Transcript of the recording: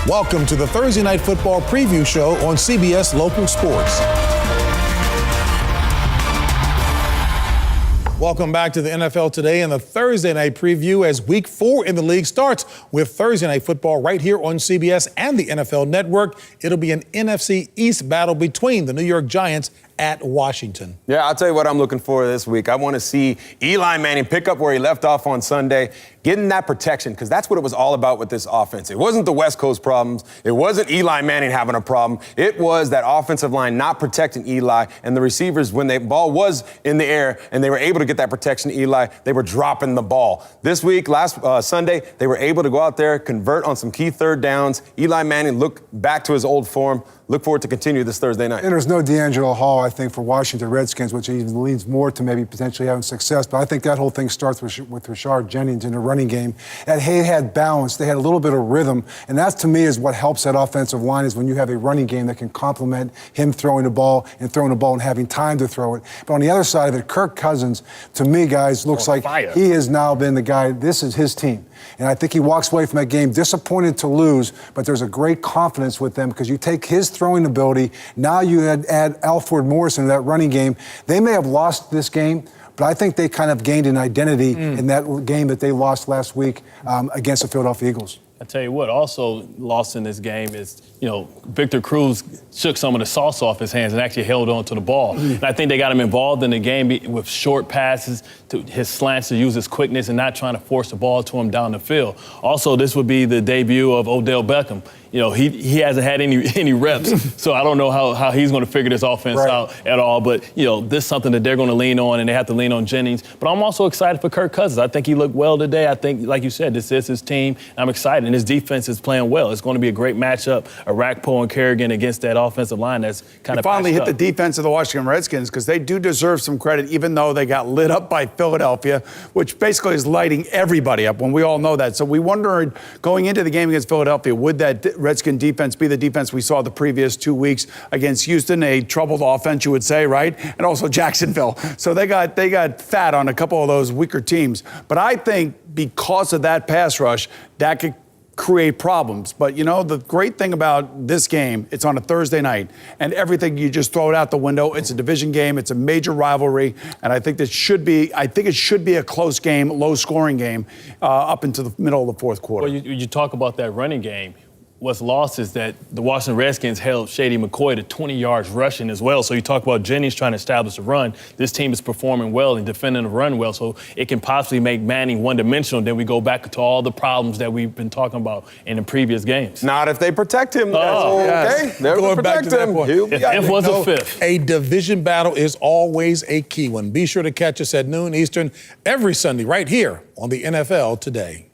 Welcome to the Thursday Night Football Preview Show on CBS Local Sports. Welcome back to the NFL Today and the Thursday Night Preview as Week 4 in the league starts with Thursday Night Football right here on CBS and the NFL Network. It'll be an NFC East battle between the New York Giants at Washington. Yeah, I'll tell you what I'm looking for this week. I want to see Eli Manning pick up where he left off on Sunday, getting that protection, because that's what it was all about with this offense. It wasn't the West Coast problems. It wasn't Eli Manning having a problem. It was that offensive line not protecting Eli, and the receivers, when the ball was in the air and they were able to get that protection to Eli, they were dropping the ball. This week, last Sunday, they were able to go out there, convert on some key third downs. Eli Manning looked back to his old form. Look forward to continue this Thursday night. And there's no D'Angelo Hall, I think, for Washington Redskins, which even leads more to maybe potentially having success. But I think that whole thing starts with Rashard Jennings in the running game. And he had balance. They had a little bit of rhythm. And that, to me, is what helps that offensive line, is when you have a running game that can complement him throwing the ball and having time to throw it. But on the other side of it, Kirk Cousins, to me, guys, looks like he has now been the guy. This is his team. And I think he walks away from that game disappointed to lose, but there's a great confidence with them because you take his throwing ability, now you add Alfred Morrison to that running game. They may have lost this game, but I think they kind of gained an identity in that game that they lost last week against the Philadelphia Eagles. I tell you what, also lost in this game is, Victor Cruz shook some of the sauce off his hands and actually held on to the ball. And I think they got him involved in the game with short passes, to his slants, to use his quickness and not trying to force the ball to him down the field. Also, this would be the debut of Odell Beckham. He hasn't had any reps, so I don't know how he's going to figure this offense out at all. But, this is something that they're going to lean on, and they have to lean on Jennings. But I'm also excited for Kirk Cousins. I think he looked well today. I think, like you said, this is his team. I'm excited, and his defense is playing well. It's going to be a great matchup, Arakpo and Kerrigan against that offensive line that's kind of finally hit the defense of the Washington Redskins, because they do deserve some credit, even though they got lit up by Philadelphia, which basically is lighting everybody up when we all know that. So we wondered, going into the game against Philadelphia, would that Redskin defense be the defense we saw the previous 2 weeks against Houston, a troubled offense, you would say, right? And also Jacksonville. So they got fat on a couple of those weaker teams. But I think because of that pass rush, that could create problems. But, the great thing about this game, it's on a Thursday night, and everything, you just throw it out the window. It's a division game. It's a major rivalry, and I think it should be a close game, low-scoring game up into the middle of the fourth quarter. Well, you talk about that running game. What's lost is that the Washington Redskins held Shady McCoy to 20 yards rushing as well. So you talk about Jennings trying to establish a run. This team is performing well and defending the run well, so it can possibly make Manning one-dimensional. Then we go back to all the problems that we've been talking about in the previous games. Not if they protect him. Okay. They're going to protect him. If was a fifth. A division battle is always a key one. Be sure to catch us at noon Eastern every Sunday right here on the NFL Today.